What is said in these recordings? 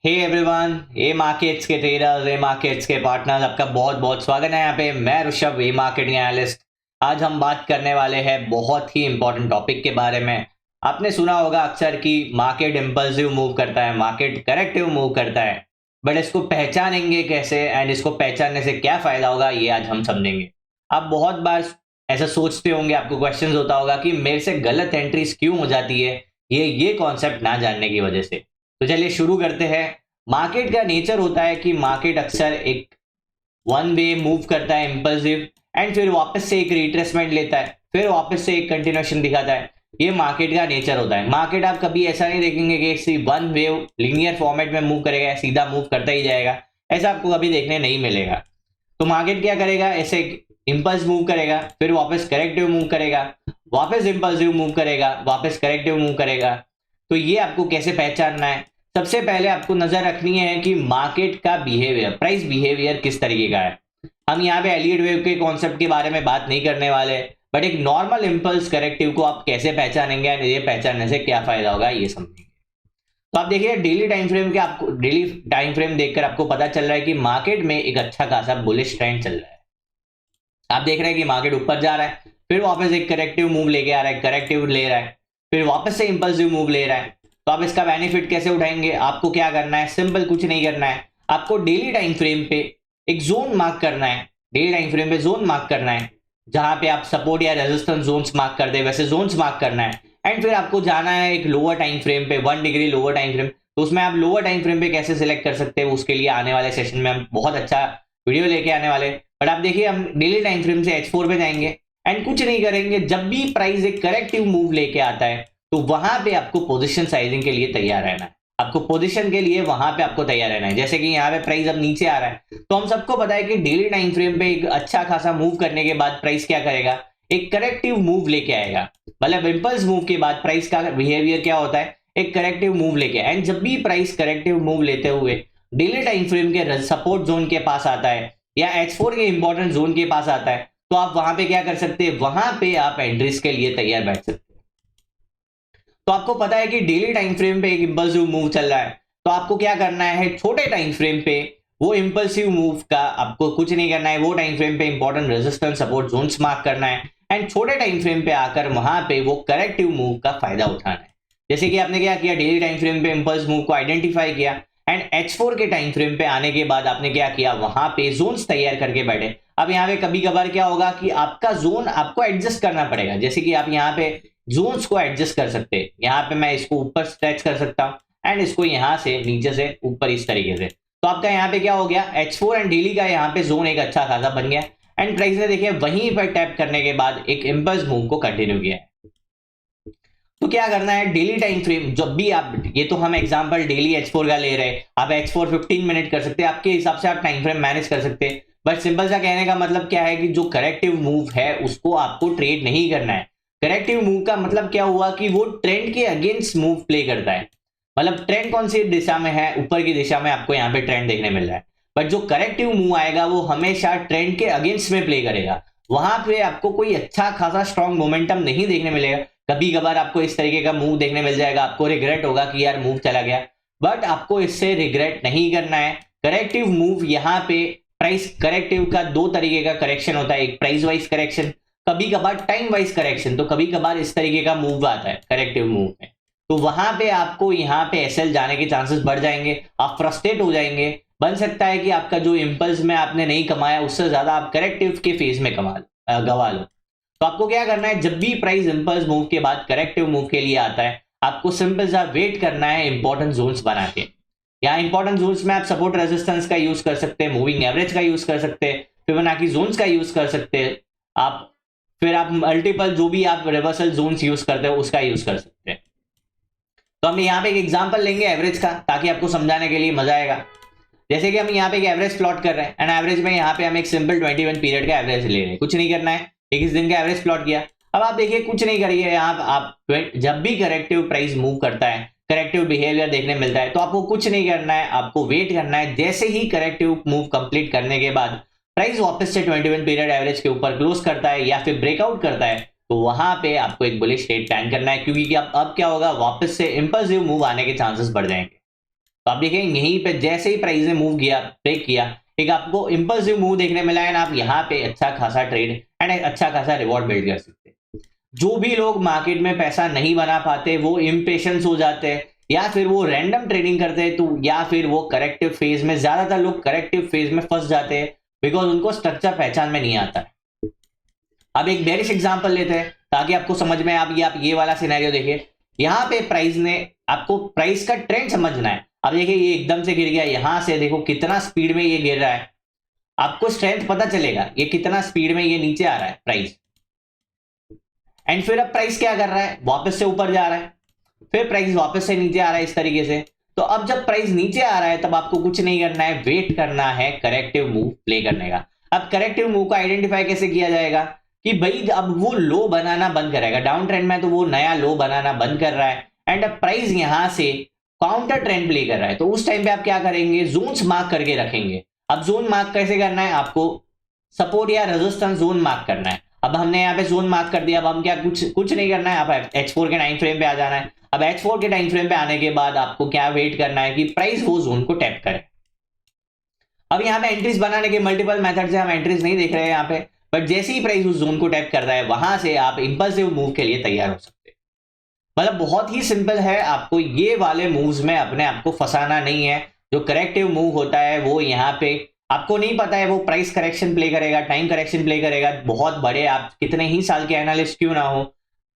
Hey everyone, ए markets के traders, ए markets के partners, आपका बहुत बहुत स्वागत है यहाँ पे। मैं ऋषभ, ए मार्केटिंग एनालिस्ट। आज हम बात करने वाले हैं बहुत ही इंपॉर्टेंट टॉपिक के बारे में। आपने सुना होगा अक्सर कि मार्केट इम्पल्सिव मूव करता है, मार्केट करेक्टिव मूव करता है, बट इसको पहचानेंगे कैसे एंड इसको पहचानने से क्या फायदा होगा, ये आज हम समझेंगे। आप बहुत बार ऐसा सोचते होंगे, आपको क्वेश्चन होता होगा कि मेरे से गलत एंट्रीज क्यों हो जाती है, ये कॉन्सेप्ट ना जानने की वजह से। तो चलिए शुरू करते हैं। मार्केट का नेचर होता है कि मार्केट अक्सर एक वन वे मूव करता है, इम्पल्सिव, एंड फिर वापस से एक रिट्रेसमेंट लेता है, फिर वापस से एक कंटिन्यूएशन दिखाता है। ये मार्केट का नेचर होता है। मार्केट आप कभी ऐसा नहीं देखेंगे कि वन वे लिनियर फॉर्मेट में मूव करेगा, सीधा मूव करता ही जाएगा, ऐसा आपको कभी देखने नहीं मिलेगा। तो मार्केट क्या करेगा, ऐसे इम्पल्स मूव करेगा, फिर वापस करेक्टिव मूव करेगा, वापस इम्पल्सिव मूव करेगा, वापस करेक्टिव मूव करेगा। तो ये आपको कैसे पहचानना है? सबसे पहले आपको नजर रखनी है कि मार्केट का बिहेवियर, प्राइस बिहेवियर किस तरीके का है। हम यहाँ पे एलियट वेव के कॉन्सेप्ट के बारे में बात नहीं करने वाले, बट एक नॉर्मल इंपल्स करेक्टिव को आप कैसे पहचानेंगे और ये पहचानने से क्या फायदा होगा, ये समझेंगे। तो आप देखिए डेली टाइम फ्रेम के, आपको डेली टाइम फ्रेम देखकर आपको पता चल रहा है कि मार्केट में एक अच्छा खासा बुलिश ट्रेंड चल रहा है। आप देख रहे हैं कि मार्केट ऊपर जा रहा है, फिर वापस एक करेक्टिव मूव लेके आ रहा है, करेक्टिव ले रहा है, फिर वापस से इंपल्सिव मूव ले रहा है। तो आप इसका बेनिफिट कैसे उठाएंगे? आपको क्या करना है, सिंपल, कुछ नहीं करना है। आपको डेली टाइम फ्रेम पे एक जोन मार्क करना है, डेली टाइम फ्रेम पे जोन मार्क करना है, जहां पे आप सपोर्ट या रेजिस्टेंस जोन्स मार्क कर दे, वैसे जोन्स मार्क करना है। एंड फिर आपको जाना है एक लोअर टाइम फ्रेम पे, 1 डिग्री लोअर टाइम फ्रेम। तो उसमें आप लोअर टाइम फ्रेम पे कैसे सिलेक्ट कर सकते हैं, उसके लिए आने वाले सेशन में हम बहुत अच्छा वीडियो लेके आने वाले। बट आप देखिए, हम डेली टाइम फ्रेम से H4 पे जाएंगे एंड कुछ नहीं करेंगे। जब भी प्राइस एक करेक्टिव मूव लेके आता है, तो वहां पे आपको पोजीशन साइजिंग के लिए तैयार रहना है। आपको पोजीशन के लिए वहां पे आपको तैयार रहना है। जैसे कि यहाँ पे प्राइस अब नीचे आ रहा है, तो हम सबको पता है कि डेली टाइम फ्रेम पे एक अच्छा खासा मूव करने के बाद प्राइस क्या करेगा, एक करेक्टिव मूव लेके आएगा। मतलब इंपल्स मूव के बाद प्राइस का बिहेवियर क्या होता है, एक करेक्टिव मूव लेके। एंड जब भी प्राइस करेक्टिव मूव लेते हुए डेली टाइम फ्रेम के सपोर्ट जोन के पास आता है या H4 के इंपॉर्टेंट जोन के पास आता है, तो आप वहां पे क्या कर सकते हैं, वहां पे आप एंट्रीज के लिए तैयार बैठ सकते हैं। तो आपको पता है कि डेली टाइम फ्रेम पे एक इंपल्सिव मूव चल रहा है, तो आपको क्या करना है, छोटे टाइम फ्रेम पे वो इंपल्सिव मूव का आपको कुछ नहीं करना है। वो टाइम फ्रेम पे important resistance support zones mark करना है एंड छोटे टाइम फ्रेम पे आकर वहां पे वो करेक्टिव मूव का फायदा उठाना है। जैसे कि आपने क्या किया, डेली टाइम फ्रेम पे इंपल्स मूव को आइडेंटिफाई किया एंड H4 के टाइम फ्रेम पे आने के बाद आपने क्या किया, वहां पे जोन्स तैयार करके बैठे। अब यहाँ पे कभी कभार क्या होगा कि आपका जोन आपको एडजस्ट करना पड़ेगा। जैसे कि आप यहाँ पे जोन्स को एडजस्ट कर सकते हैं। यहाँ पे मैं इसको ऊपर स्ट्रेच कर सकता हूँ एंड इसको यहाँ से नीचे से ऊपर इस तरीके से। तो आपका यहाँ पे क्या हो गया, H4 एंड डेली का यहाँ पे जोन एक अच्छा खासा बन गया एंड प्राइस ने देखिए वहीं पर टैप करने के बाद एक इंपल्स मूव को कंटिन्यू किया है। तो क्या करना है, डेली टाइम फ्रेम जब भी आप, ये तो हम एग्जांपल डेली H4 का ले रहे हैं, आप H4 15 मिनट कर सकते हैं, आपके हिसाब से आप टाइम फ्रेम मैनेज कर सकते हैं। बट सिंपल सा कहने का मतलब क्या है कि जो करेक्टिव मूव है उसको आपको ट्रेड नहीं करना है। करेक्टिव मूव का मतलब क्या हुआ कि वो ट्रेंड के अगेंस्ट मूव प्ले करता है। मतलब ट्रेंड कौन सी दिशा में है, ऊपर की दिशा में आपको यहाँ पे ट्रेंड देखने मिल रहा है, बट जो करेक्टिव मूव आएगा वो हमेशा ट्रेंड के अगेंस्ट में प्ले करेगा। वहां पे आपको कोई अच्छा खासा स्ट्रॉन्ग मोमेंटम नहीं देखने मिलेगा। कभी कभार आपको इस तरीके का मूव देखने मिल जाएगा, आपको रिग्रेट होगा कि यार मूव चला गया, बट आपको इससे रिग्रेट नहीं करना है। करेक्टिव मूव यहाँ पे प्राइस करेक्टिव का दो तरीके का करेक्शन होता है, एक प्राइस वाइज करेक्शन, कभी कभार टाइम वाइज करेक्शन। तो कभी कभार इस तरीके का मूव आता है करेक्टिव मूव में, तो वहां पे आपको यहाँ पे एसएल जाने के चांसेस बढ़ जाएंगे, आप फ्रस्ट्रेट हो जाएंगे। बन सकता है कि आपका जो इंपल्स में आपने नहीं कमाया उससे ज्यादा आप करेक्टिव के फेज में गवा लो। तो आपको क्या करना है, जब भी प्राइस इंपल्स मूव के बाद करेक्टिव मूव के लिए आता है, आपको सिंपल सा वेट करना है इंपॉर्टेंट जोन्स बना के। यहाँ इंपॉर्टेंट जोन्स में आप सपोर्ट रेजिस्टेंस का यूज कर सकते हैं, मूविंग एवरेज का यूज कर सकते हैं, फिबोनाची जोन्स का यूज कर सकते हैं आप, फिर आप मल्टीपल जो भी आप रिवर्सल जोन्स यूज करते हो उसका यूज कर सकते हैं। तो हम यहाँ पे एक एग्जांपल लेंगे एवरेज का, ताकि आपको समझाने के लिए मजा आएगा। जैसे कि हम यहाँ पे एक एवरेज प्लॉट कर रहे हैं एंड एवरेज में यहाँ पे हम एक सिंपल 21 पीरियड का एवरेज ले रहे हैं, कुछ नहीं करना है, 21 दिन का एवरेज प्लॉट किया। अब आप देखिए कुछ नहीं करिए, यहाँ आप जब भी करेक्टिव प्राइस मूव करता है, करेक्टिव बिहेवियर देखने मिलता है, तो आपको कुछ नहीं करना है, आपको वेट करना है। जैसे ही करेक्टिव मूव कंप्लीट करने के बाद प्राइस वापस से 21 पीरियड एवरेज के ऊपर क्लोज करता है या फिर ब्रेकआउट करता है, तो वहां पे आपको एक बुलिश ट्रेड प्लान करना है, क्योंकि अब क्या होगा, वापस से इंपल्सिव मूव आने के चांसेस बढ़ जाएंगे। तो आप देखेंगे यहीं पे जैसे ही प्राइस ने मूव किया, ब्रेक किया, एक आपको इंपल्सिव मूव देखने मिला है, आप यहाँ पे अच्छा खासा ट्रेड एंड अच्छा खासा रिवॉर्ड बिल्ड कर सकते हैं। जो भी लोग मार्केट में पैसा नहीं बना पाते वो इम्पेशंस हो जाते हैं, या फिर वो रैंडम ट्रेडिंग करते हैं, तो या फिर वो करेक्टिव फेज में, ज्यादातर लोग करेक्टिव फेज में फंस जाते हैं बिकॉज उनको स्ट्रक्चर पहचान में नहीं आता है। अब एक बेरिश एग्जांपल लेते हैं ताकि आपको समझ में आप ये वाला सिनेरियो देखिए। यहाँ पे प्राइस ने, आपको प्राइस का ट्रेंड समझना है। अब देखिए ये एकदम से गिर गया, यहां से देखो कितना स्पीड में ये गिर रहा है, आपको स्ट्रेंथ पता चलेगा ये कितना स्पीड में ये नीचे आ रहा है प्राइस। एंड फिर अब प्राइस क्या कर रहा है, वापस से ऊपर जा रहा है, फिर प्राइस वापस से नीचे आ रहा है इस तरीके से। तो अब जब प्राइस नीचे आ रहा है तब आपको कुछ नहीं करना है, वेट करना है करेक्टिव मूव प्ले करने का। अब करेक्टिव मूव को आइडेंटिफाई कैसे किया जाएगा कि भाई अब वो लो बनाना बंद करेगा, डाउन ट्रेंड में तो वो नया लो बनाना बंद कर रहा है एंड अब प्राइस यहां से काउंटर ट्रेंड प्ले कर रहा है, तो उस टाइम पे आप क्या करेंगे, जोन्स मार्क करके रखेंगे। अब जोन मार्क कैसे करना है, आपको सपोर्ट या रेजिस्टेंस जोन मार्क करना है। अब हमने यहाँ पे जोन मार्क कर दिया, अब हम क्या कुछ नहीं करना है, आप H4 के टाइम फ्रेम पे आ जाना है। अब H4 के टाइम फ्रेम पे आने के बाद आपको क्या वेट करना है कि प्राइस वो जोन को टैप करे। अब यहाँ पे एंट्रीज बनाने के मल्टीपल मेथड से हम एंट्रीज नहीं देख रहे हैं यहाँ पे, बट जैसे ही प्राइस उस जोन को टैप करता है वहां से आप इंपल्सिव मूव के लिए तैयार हो सकते हैं। मतलब बहुत ही सिंपल है, आपको ये वाले मूव्स में अपने आप को फंसाना नहीं है। जो करेक्टिव मूव होता है वो यहाँ पे आपको नहीं पता है वो प्राइस करेक्शन प्ले करेगा, टाइम करेक्शन प्ले करेगा, बहुत बड़े आप कितने ही साल के एनालिस्ट क्यों ना हो,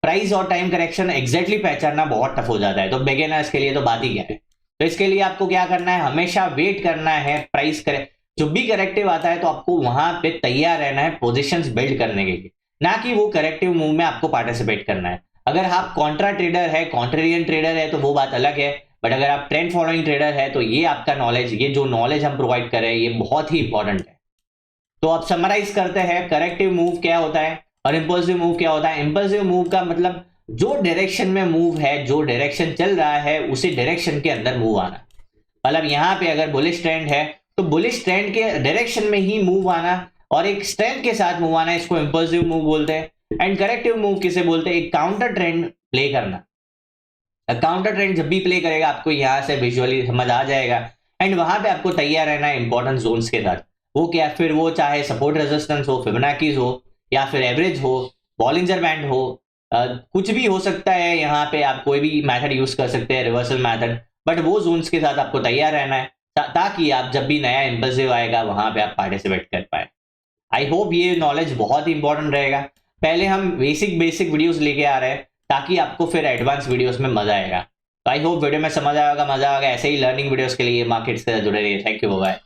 प्राइस और टाइम करेक्शन एग्जैक्टली पहचानना बहुत टफ हो जाता है। तो बिगिनर्स के लिए तो बात ही क्या है। तो इसके लिए आपको क्या करना है, हमेशा वेट करना है प्राइस करे, जो भी करेक्टिव आता है तो आपको वहां पे तैयार रहना है पोजीशंस बिल्ड करने के लिए, ना कि वो करेक्टिव मूव में आपको पार्टिसिपेट करना है। अगर आप कॉन्ट्रा ट्रेडर है, कॉन्ट्रेरियन ट्रेडर है तो वो बात अलग है, बट अगर आप ट्रेंड फॉलोइंग ट्रेडर है तो ये आपका नॉलेज, ये जो नॉलेज हम प्रोवाइड कर रहे हैं ये बहुत ही इंपॉर्टेंट है। तो अब समराइज करते हैं, करेक्टिव मूव क्या होता है और इंपल्सिव मूव क्या होता है। इंपल्सिव मूव का मतलब जो डायरेक्शन में मूव है, जो डायरेक्शन चल रहा है उसी डायरेक्शन के अंदर मूव आना। मतलब यहाँ पे अगर बुलिश ट्रेंड है तो बुलिश ट्रेंड के डायरेक्शन में ही मूव आना और एक स्ट्रेंथ के साथ मूव आना, इसको इंपल्सिव मूव बोलते हैं। एंड करेक्टिव मूव किसे बोलते हैं, एक काउंटर ट्रेंड प्ले करना। काउंटर ट्रेंड जब भी प्ले करेगा आपको यहाँ से विजुअली समझ आ जाएगा एंड वहां पे आपको तैयार रहना है इंपॉर्टेंट जोन्स के साथ। वो क्या, फिर वो चाहे सपोर्ट रेजिस्टेंस हो, फिबोनाकीज हो, या फिर एवरेज हो, बॉलिंजर बैंड हो, कुछ भी हो सकता है। यहाँ पे आप कोई भी मेथड यूज कर सकते हैं, रिवर्सल मेथड, बट वो जोन्स के साथ आपको तैयार रहना है ताकि आप जब भी नया इंपल्सिव आएगा वहां पे आप पार्टिसिपेट कर पाए। आई होप ये नॉलेज बहुत ही इंपॉर्टेंट रहेगा। पहले हम बेसिक वीडियोस लेके आ रहे हैं ताकि आपको फिर एडवांस वीडियोस में मजा आएगा। तो आई होप वीडियो में समझ आएगा, मजा आएगा। ऐसे ही लर्निंग वीडियोस के लिए मार्केट्स के साथ जुड़े रहिए। Thank you, bye.